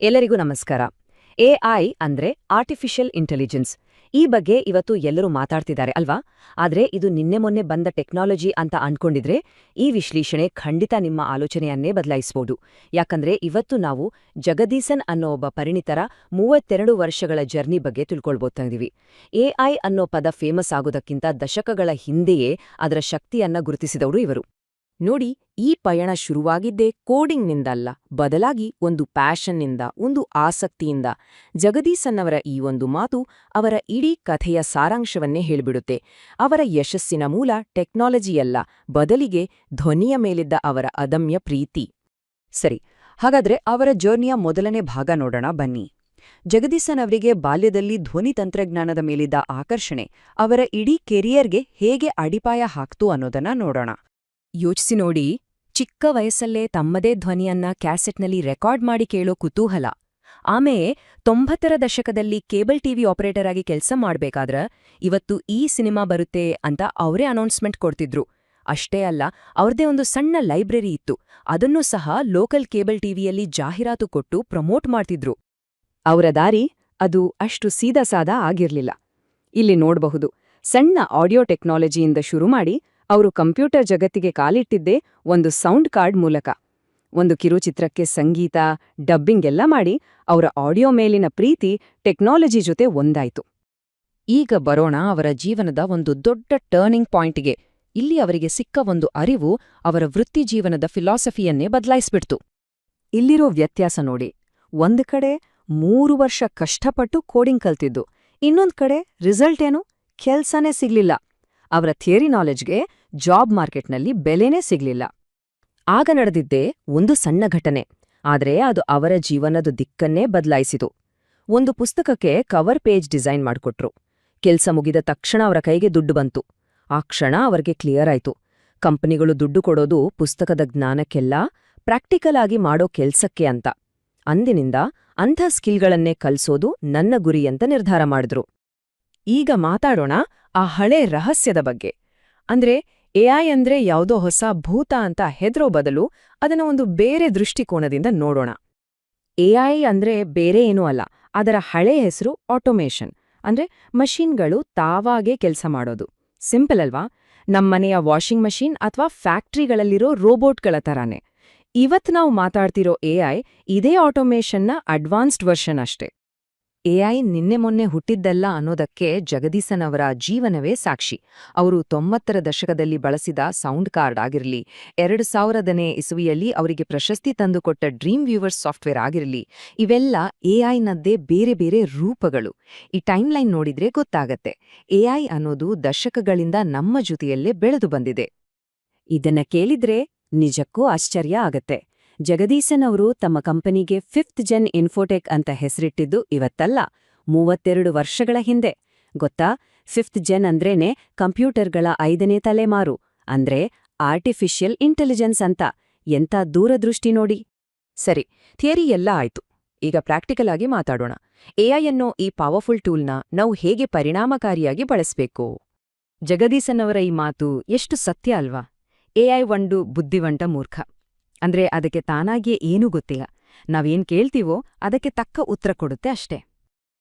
ಎಲ್ಲರಿಗೂ ನಮಸ್ಕಾರ. ಎಐ ಅಂದ್ರೆ ಆರ್ಟಿಫಿಷಿಯಲ್ ಇಂಟೆಲಿಜೆನ್ಸ್. ಈ ಬಗ್ಗೆ ಇವತ್ತು ಎಲ್ಲರೂ ಮಾತಾಡ್ತಿದ್ದಾರೆ ಅಲ್ವಾ? ಆದ್ರೆ ಇದು ನಿನ್ನೆ ಮೊನ್ನೆ ಬಂದ ಟೆಕ್ನಾಲಜಿ ಅಂತ ಅನ್ಕೊಂಡಿದ್ರೆ ಈ ವಿಶ್ಲೇಷಣೆ ಖಂಡಿತ ನಿಮ್ಮ ಆಲೋಚನೆಯನ್ನೇ ಬದಲಾಯಿಸಬಹುದು. ಯಾಕಂದ್ರೆ ಇವತ್ತು ನಾವು ಜಗದೀಶನ್ ಅನ್ನೋ ಒಬ್ಬ ಪರಿಣಿತರ 32 ವರ್ಷಗಳ ಜರ್ನಿ ಬಗ್ಗೆ ತಿಳ್ಕೊಳ್ಬೋದಿದ್ದೀವಿ. ಎಐ ಅನ್ನೋ ಪದ ಫೇಮಸ್ ಆಗೋದಕ್ಕಿಂತ ದಶಕಗಳ ಹಿಂದೆಯೇ ಅದರ ಶಕ್ತಿಯನ್ನ ಗುರುತಿಸಿದವರು ಇವರು. ನೋಡಿ, ಈ ಪಯಣ ಶುರುವಾಗಿದ್ದೇ ಕೋಡಿಂಗ್ನಿಂದಲ್ಲ, ಬದಲಾಗಿ ಒಂದು ಪ್ಯಾಷನ್ನಿಂದ, ಒಂದು ಆಸಕ್ತಿಯಿಂದ. ಜಗದೀಶನ್ನವರ ಈ ಒಂದು ಮಾತು ಅವರ ಇಡೀ ಕಥೆಯ ಸಾರಾಂಶವನ್ನೇ ಹೇಳ್ಬಿಡುತ್ತೆ. ಅವರ ಯಶಸ್ಸಿನ ಮೂಲ ಟೆಕ್ನಾಲಜಿಯಲ್ಲ, ಬದಲಿಗೆ ಧ್ವನಿಯ ಮೇಲಿದ್ದ ಅವರ ಅದಮ್ಯ ಪ್ರೀತಿ. ಸರಿ, ಹಾಗಾದ್ರೆ ಅವರ ಜರ್ನಿಯ ಮೊದಲನೇ ಭಾಗ ನೋಡೋಣ ಬನ್ನಿ. ಜಗದೀಶನ್ ಅವರಿಗೆ ಬಾಲ್ಯದಲ್ಲಿ ಧ್ವನಿ ತಂತ್ರಜ್ಞಾನದ ಮೇಲಿದ್ದ ಆಕರ್ಷಣೆ ಅವರ ಇಡೀ ಕೆರಿಯರ್ಗೆ ಹೇಗೆ ಅಡಿಪಾಯ ಹಾಕ್ತು ಅನ್ನೋದನ್ನ ನೋಡೋಣ. ಯೋಚಿಸಿ ನೋಡಿ, ಚಿಕ್ಕ ವಯಸ್ಸಲ್ಲೇ ತಮ್ಮದೇ ಧ್ವನಿಯನ್ನ ಕ್ಯಾಸೆಟ್ನಲ್ಲಿ ರೆಕಾರ್ಡ್ ಮಾಡಿ ಕೇಳೋ ಕುತೂಹಲ. ಆಮೇಲೆ 90ರ ದಶಕದಲ್ಲಿ ಕೇಬಲ್ ಟಿವಿ ಆಪರೇಟರ್ ಆಗಿ ಕೆಲಸ ಮಾಡ್ಬೇಕಾದ್ರ ಇವತ್ತು ಈ ಸಿನಿಮಾ ಬರುತ್ತೆ ಅಂತ ಅವರೇ ಅನೌನ್ಸ್ಮೆಂಟ್ ಕೊಡ್ತಿದ್ರು. ಅಷ್ಟೇ ಅಲ್ಲ, ಅವ್ರದೇ ಒಂದು ಸಣ್ಣ ಲೈಬ್ರರಿ ಇತ್ತು, ಅದನ್ನೂ ಸಹ ಲೋಕಲ್ ಕೇಬಲ್ ಟಿವಿಯಲ್ಲಿ ಜಾಹೀರಾತು ಕೊಟ್ಟು ಪ್ರಮೋಟ್ ಮಾಡ್ತಿದ್ರು. ಅವರ ದಾರಿ ಅದು ಅಷ್ಟು ಸೀದಾಸಾದಾ ಆಗಿರ್ಲಿಲ್ಲ. ಇಲ್ಲಿ ನೋಡಬಹುದು, ಸಣ್ಣ ಆಡಿಯೋ ಟೆಕ್ನಾಲಜಿಯಿಂದ ಶುರು ಮಾಡಿ ಅವರು ಕಂಪ್ಯೂಟರ್ ಜಗತ್ತಿಗೆ ಕಾಲಿಟ್ಟಿದ್ದೇ ಒಂದು ಸೌಂಡ್ ಕಾರ್ಡ್ ಮೂಲಕ. ಒಂದು ಕಿರುಚಿತ್ರಕ್ಕೆ ಸಂಗೀತ, ಡಬ್ಬಿಂಗ್ ಎಲ್ಲ ಮಾಡಿ ಅವರ ಆಡಿಯೋ ಮೇಲಿನ ಪ್ರೀತಿ ಟೆಕ್ನಾಲಜಿ ಜೊತೆ ಒಂದಾಯ್ತು. ಈಗ ಬರೋಣ ಅವರ ಜೀವನದ ಒಂದು ದೊಡ್ಡ ಟರ್ನಿಂಗ್ ಪಾಯಿಂಟ್ಗೆ. ಇಲ್ಲಿ ಅವರಿಗೆ ಸಿಕ್ಕ ಒಂದು ಅರಿವು ಅವರ ವೃತ್ತಿಜೀವನದ ಫಿಲಾಸಫಿಯನ್ನೇ ಬದಲಾಯಿಸ್ಬಿಡ್ತು. ಇಲ್ಲಿರೋ ವ್ಯತ್ಯಾಸ ನೋಡಿ, ಒಂದು ಕಡೆ 3 ವರ್ಷ ಕಷ್ಟಪಟ್ಟು ಕೋಡಿಂಗ್ ಕಲ್ತಿದ್ದು, ಇನ್ನೊಂದ್ ಕಡೆ ರಿಸಲ್ಟ್ ಏನು, ಕೆಲ್ಸನೇ ಸಿಗ್ಲಿಲ್ಲ. ಅವರ ಥಿಯರಿ ನಾಲೆಜ್ಗೆ ಜಾಬ್ ಮಾರ್ಕೆಟ್ನಲ್ಲಿ ಬೆಲೆನೇ ಸಿಗ್ಲಿಲ್ಲ. ಆಗ ನಡೆದಿದ್ದೇ ಒಂದು ಸಣ್ಣ ಘಟನೆ, ಆದ್ರೆ ಅದು ಅವರ ಜೀವನದ ದಿಕ್ಕನ್ನೇ ಬದಲಾಯಿಸಿತು. ಒಂದು ಪುಸ್ತಕಕ್ಕೆ ಕವರ್ ಪೇಜ್ ಡಿಸೈನ್ ಮಾಡ್ಕೊಟ್ರು. ಕೆಲ್ಸ ಮುಗಿದ ತಕ್ಷಣ ಅವರ ಕೈಗೆ ದುಡ್ಡು ಬಂತು. ಆ ಕ್ಷಣ ಅವರಿಗೆ ಕ್ಲಿಯರ್ ಆಯ್ತು, ಕಂಪನಿಗಳು ದುಡ್ಡು ಕೊಡೋದು ಪುಸ್ತಕದ ಜ್ಞಾನಕ್ಕೆಲ್ಲ, ಪ್ರಾಕ್ಟಿಕಲ್ ಆಗಿ ಮಾಡೋ ಕೆಲ್ಸಕ್ಕೆ ಅಂತ. ಅಂದಿನಿಂದ ಅಂಥ ಸ್ಕಿಲ್ಗಳನ್ನೇ ಕಲ್ಸೋದು ನನ್ನ ಗುರಿ ಅಂತ ನಿರ್ಧಾರ ಮಾಡಿದ್ರು. ಈಗ ಮಾತಾಡೋಣ ಆ ಹಳೆ ರಹಸ್ಯದ ಬಗ್ಗೆ. ಅಂದ್ರೆ ಎಐ ಅಂದ್ರೆ ಯಾವುದೋ ಹೊಸ ಭೂತ ಅಂತ ಹೆದ್ರೋ ಬದಲು ಅದನ್ನ ಒಂದು ಬೇರೆ ದೃಷ್ಟಿಕೋನದಿಂದ ನೋಡೋಣ. ಎಐ ಅಂದ್ರೆ ಬೇರೆ ಏನೂ ಅಲ್ಲ, ಅದರ ಹಳೆ ಹೆಸರು ಆಟೋಮೇಷನ್. ಅಂದ್ರೆ ಮಷೀನ್ಗಳು ತಾವಾಗೇ ಕೆಲಸ ಮಾಡೋದು. ಸಿಂಪಲ್ ಅಲ್ವಾ? ನಮ್ಮನೆಯ ವಾಷಿಂಗ್ ಮಷೀನ್ ಅಥವಾ ಫ್ಯಾಕ್ಟ್ರಿಗಳಲ್ಲಿರೋ ರೋಬೋಟ್ಗಳ ಥರಾನೇ. ಇವತ್ತು ನಾವು ಮಾತಾಡ್ತಿರೋ ಎಐ ಇದೇ ಆಟೋಮೇಷನ್ನ ಅಡ್ವಾನ್ಸ್ಡ್ ವರ್ಷನ್ ಅಷ್ಟೇ. ಎಐ ನಿನ್ನೆ ಮೊನ್ನೆ ಹುಟ್ಟಿದ್ದಲ್ಲ ಅನ್ನೋದಕ್ಕೆ ಜಗದೀಶನ್ ಅವರ ಜೀವನವೇ ಸಾಕ್ಷಿ. ಅವರು 90ರ ದಶಕದಲ್ಲಿ ಬಳಸಿದ ಸೌಂಡ್ ಕಾರ್ಡ್ ಆಗಿರಲಿ, 2000ನೇ ಇಸುವಿಯಲ್ಲಿ ಅವರಿಗೆ ಪ್ರಶಸ್ತಿ ತಂದುಕೊಟ್ಟ ಡ್ರೀಮ್ ವ್ಯೂವರ್ ಸಾಫ್ಟ್ವೇರ್ ಆಗಿರಲಿ, ಇವೆಲ್ಲ ಎಐನದ್ದೇ ಬೇರೆ ಬೇರೆ ರೂಪಗಳು. ಈ ಟೈಮ್ಲೈನ್ ನೋಡಿದ್ರೆ ಗೊತ್ತಾಗತ್ತೆ, ಎಐ ಅನ್ನೋದು ದಶಕಗಳಿಂದ ನಮ್ಮ ಜೊತೆಯಲ್ಲೇ ಬೆಳೆದು ಬಂದಿದೆ. ಇದನ್ನ ಕೇಳಿದ್ರೆ ನಿಜಕ್ಕೂ ಆಶ್ಚರ್ಯ ಆಗತ್ತೆ. ಜಗದೀಶನ್ ಅವರು ತಮ್ಮ ಕಂಪನಿಗೆ 5th ಜೆನ್ ಇನ್ಫೋಟೆಕ್ ಅಂತ ಹೆಸರಿಟ್ಟಿದ್ದು ಇವತ್ತಲ್ಲ, 32 ವರ್ಷಗಳ ಹಿಂದೆ. ಗೊತ್ತಾ, 5th ಜೆನ್ ಅಂದ್ರೇನೆ ಕಂಪ್ಯೂಟರ್ಗಳ 5ನೇ ತಲೆಮಾರು, ಅಂದ್ರೆ ಆರ್ಟಿಫಿಷಿಯಲ್ ಇಂಟೆಲಿಜೆನ್ಸ್ ಅಂತ. ಎಂಥ ದೂರದೃಷ್ಟಿ ನೋಡಿ. ಸರಿ, ಥಿಯರಿ ಎಲ್ಲ ಆಯ್ತು, ಈಗ ಪ್ರಾಕ್ಟಿಕಲ್ ಆಗಿ ಮಾತಾಡೋಣ. ಎಐ ಅನ್ನೋ ಈ ಪವರ್ಫುಲ್ ಟೂಲ್ನ ನಾವು ಹೇಗೆ ಪರಿಣಾಮಕಾರಿಯಾಗಿ ಬಳಸಬೇಕು? ಜಗದೀಶನ್ ಅವರ ಈ ಮಾತು ಎಷ್ಟು ಸತ್ಯ ಅಲ್ವಾ? ಎಐ ಒಂದು ಬುದ್ಧಿವಂತ ಮೂರ್ಖ. ಅಂದ್ರೆ ಅದಕ್ಕೆ ತಾನಾಗಿಯೇ ಏನೂ ಗೊತ್ತಿಲ್ಲ, ನಾವೇನ್ ಕೇಳ್ತೀವೋ ಅದಕ್ಕೆ ತಕ್ಕ ಉತ್ತರ ಕೊಡುತ್ತೆ ಅಷ್ಟೇ.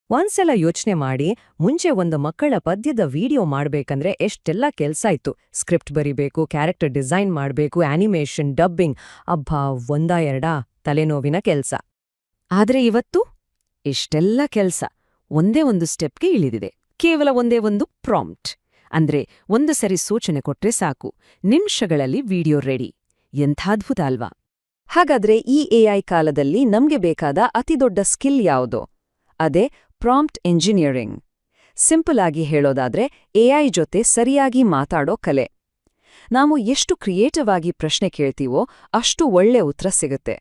ಒಂದ್ಸಲ ಯೋಚನೆ ಮಾಡಿ, ಮುಂಚೆ ಒಂದು ಮಕ್ಕಳ ಪದ್ಯದ ವಿಡಿಯೋ ಮಾಡ್ಬೇಕಂದ್ರೆ ಎಷ್ಟೆಲ್ಲ ಕೆಲ್ಸ ಇತ್ತು. ಸ್ಕ್ರಿಪ್ಟ್ ಬರಿಬೇಕು, ಕ್ಯಾರೆಕ್ಟರ್ ಡಿಸೈನ್ ಮಾಡ್ಬೇಕು, ಆನಿಮೇಷನ್, ಡಬ್ಬಿಂಗ್, ಅಬ್ಬಾ ಒಂದಾ ಎರಡಾ ತಲೆನೋವಿನ ಕೆಲ್ಸ. ಆದ್ರೆ ಇವತ್ತು ಇಷ್ಟೆಲ್ಲ ಕೆಲ್ಸ ಒಂದೇ ಒಂದು ಸ್ಟೆಪ್ಗೆ ಇಳಿದಿದೆ. ಕೇವಲ ಒಂದೇ ಒಂದು ಪ್ರಾಂಪ್ಟ್. ಅಂದ್ರೆ ಒಂದು ಸರಿ ಸೂಚನೆ ಕೊಟ್ರೆ ಸಾಕು, ನಿಮಿಷಗಳಲ್ಲಿ ವಿಡಿಯೋ ರೆಡಿ. ಎಂಥಾದ್ಭುತ ಅಲ್ವಾ? ಹಾಗಾದ್ರೆ ಈ ಎಐ ಕಾಲದಲ್ಲಿ ನಮ್ಗೆ ಬೇಕಾದ ಅತಿದೊಡ್ಡ ಸ್ಕಿಲ್ ಯಾವುದೋ? ಅದೇ ಪ್ರಾಂಪ್ಟ್ ಎಂಜಿನಿಯರಿಂಗ್. ಸಿಂಪಲ್ ಆಗಿ ಹೇಳೋದಾದ್ರೆ ಎಐ ಜೊತೆ ಸರಿಯಾಗಿ ಮಾತಾಡೋ ಕಲೆ. ನಾವು ಎಷ್ಟು ಕ್ರಿಯೇಟಿವ್ ಆಗಿ ಪ್ರಶ್ನೆ ಕೇಳ್ತೀವೋ ಅಷ್ಟು ಒಳ್ಳೆ ಉತ್ತರ ಸಿಗುತ್ತೆ.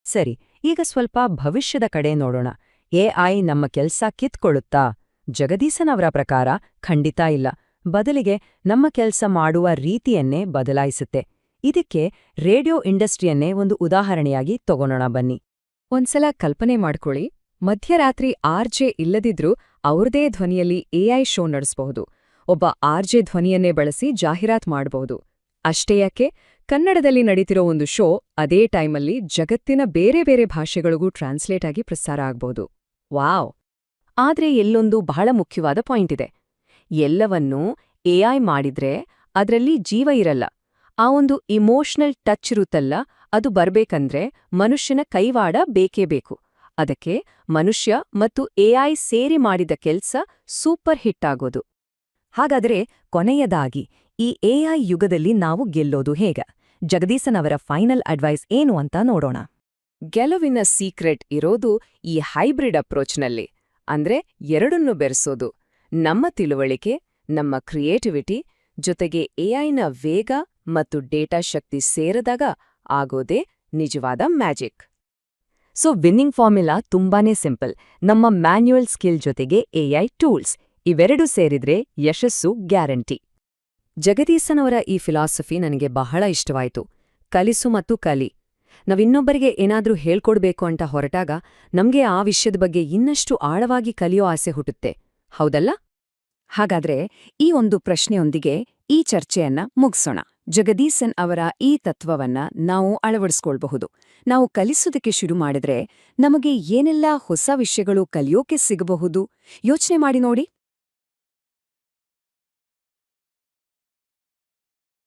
ಸರಿ, ಈಗ ಸ್ವಲ್ಪ ಭವಿಷ್ಯದ ಕಡೆ ನೋಡೋಣ. ಎಐ ನಮ್ಮ ಕೆಲ್ಸ ಕಿತ್ಕೊಳ್ಳುತ್ತಾ? ಜಗದೀಶನ್ ಅವರ ಪ್ರಕಾರ ಖಂಡಿತ ಇಲ್ಲ, ಬದಲಿಗೆ ನಮ್ಮ ಕೆಲ್ಸ ಮಾಡುವ ರೀತಿಯನ್ನೇ ಬದಲಾಯಿಸುತ್ತೆ. ಇದಕ್ಕೆ ರೇಡಿಯೋ ಇಂಡಸ್ಟ್ರಿಯನ್ನೇ ಒಂದು ಉದಾಹರಣೆಯಾಗಿ ತಗೊಳೋಣ ಬನ್ನಿ. ಒಂದ್ಸಲ ಕಲ್ಪನೆ ಮಾಡ್ಕೊಳ್ಳಿ, ಮಧ್ಯರಾತ್ರಿ ಆರ್ಜೆ ಇಲ್ಲದಿದ್ರೂ ಅವ್ರದೇ ಧ್ವನಿಯಲ್ಲಿ ಎಐ ಶೋ ನಡೆಸಬಹುದು. ಒಬ್ಬ ಆರ್ಜೆ ಧ್ವನಿಯನ್ನೇ ಬಳಸಿ ಜಾಹೀರಾತ್ ಮಾಡಬಹುದು. ಅಷ್ಟೇ ಯಾಕೆ, ಕನ್ನಡದಲ್ಲಿ ನಡೀತಿರೋ ಒಂದು ಶೋ ಅದೇ ಟೈಮಲ್ಲಿ ಜಗತ್ತಿನ ಬೇರೆ ಬೇರೆ ಭಾಷೆಗಳಿಗೂ ಟ್ರಾನ್ಸ್ಲೇಟ್ ಆಗಿ ಪ್ರಸಾರ ಆಗ್ಬೋದು. ವಾವ್! ಆದ್ರೆ ಎಲ್ಲೊಂದು ಬಹಳ ಮುಖ್ಯವಾದ ಪಾಯಿಂಟ್ ಇದೆ. ಎಲ್ಲವನ್ನೂ ಎಐ ಮಾಡಿದ್ರೆ ಅದ್ರಲ್ಲಿ ಜೀವ ಇರಲ್ಲ. ಆ ಒಂದು ಇಮೋಷನಲ್ ಟಚ್ ಇರುತ್ತಲ್ಲ, ಅದು ಬರ್ಬೇಕಂದ್ರೆ ಮನುಷ್ಯನ ಕೈವಾಡ ಬೇಕೇ ಬೇಕು. ಅದಕ್ಕೆ ಮನುಷ್ಯ ಮತ್ತು ಎಐ ಸೇರಿ ಮಾಡಿದ ಕೆಲ್ಸ ಸೂಪರ್ ಹಿಟ್ ಆಗೋದು. ಹಾಗಾದರೆ ಕೊನೆಯದಾಗಿ ಈ ಎಐ ಯುಗದಲ್ಲಿ ನಾವು ಗೆಲ್ಲೋದು ಹೇಗ? ಜಗದೀಶನ್ ಅವರ ಫೈನಲ್ ಅಡ್ವೈಸ್ ಏನು ಅಂತ ನೋಡೋಣ. ಗೆಲುವಿನ ಸೀಕ್ರೆಟ್ ಇರೋದು ಈ ಹೈಬ್ರಿಡ್ ಅಪ್ರೋಚ್ನಲ್ಲಿ. ಅಂದ್ರೆ ಎರಡನ್ನೂ ಬೆರೆಸೋದು. ನಮ್ಮ ತಿಳುವಳಿಕೆ, ನಮ್ಮ ಕ್ರಿಯೇಟಿವಿಟಿ ಜೊತೆಗೆ ಎಐನ ವೇಗ ಮತ್ತು ಡೇಟಾ ಶಕ್ತಿ ಸೇರಿದಾಗ ಆಗೋದೇ ನಿಜವಾದ ಮ್ಯಾಜಿಕ್. ಸೊ ವಿನ್ನಿಂಗ್ ಫಾರ್ಮುಲಾ ತುಂಬಾನೇ ಸಿಂಪಲ್. ನಮ್ಮ ಮ್ಯಾನ್ಯುಯಲ್ ಸ್ಕಿಲ್ ಜೊತೆಗೆ ಎಐ ಟೂಲ್ಸ್ ಇವೆರಡೂ ಸೇರಿದ್ರೆ ಯಶಸ್ಸು ಗ್ಯಾರಂಟಿ. ಜಗದೀಶನ್ ಅವರ ಈ ಫಿಲಾಸಫಿ ನನಗೆ ಬಹಳ ಇಷ್ಟವಾಯಿತು. ಕಲಿಸು ಮತ್ತು ಕಲಿ. ನಾವಿನ್ನೊಬ್ಬರಿಗೆ ಏನಾದ್ರೂ ಹೇಳ್ಕೊಡ್ಬೇಕು ಅಂತ ಹೊರಟಾಗ ನಮ್ಗೆ ಆ ವಿಷಯದ ಬಗ್ಗೆ ಇನ್ನಷ್ಟು ಆಳವಾಗಿ ಕಲಿಯೋ ಆಸೆ ಹುಟ್ಟುತ್ತೆ, ಹೌದಲ್ಲ? ಹಾಗಾದ್ರೆ ಈ ಒಂದು ಪ್ರಶ್ನೆಯೊಂದಿಗೆ ಈ ಚರ್ಚೆಯನ್ನ ಮುಗಿಸೋಣ. ಜಗದೀಶನ್ ಅವರ ಈ ತತ್ವವನ್ನ ನಾವು ಅಳವಡಿಸ್ಕೊಳ್ಬಹುದು. ನಾವು ಕಲಿಸೋದಕ್ಕೆ ಶುರು ಮಾಡಿದ್ರೆ ನಮಗೆ ಏನೆಲ್ಲ ಹೊಸ ವಿಷಯಗಳು ಕಲಿಯೋಕೆ ಸಿಗಬಹುದು ಯೋಚನೆ ಮಾಡಿ ನೋಡಿ.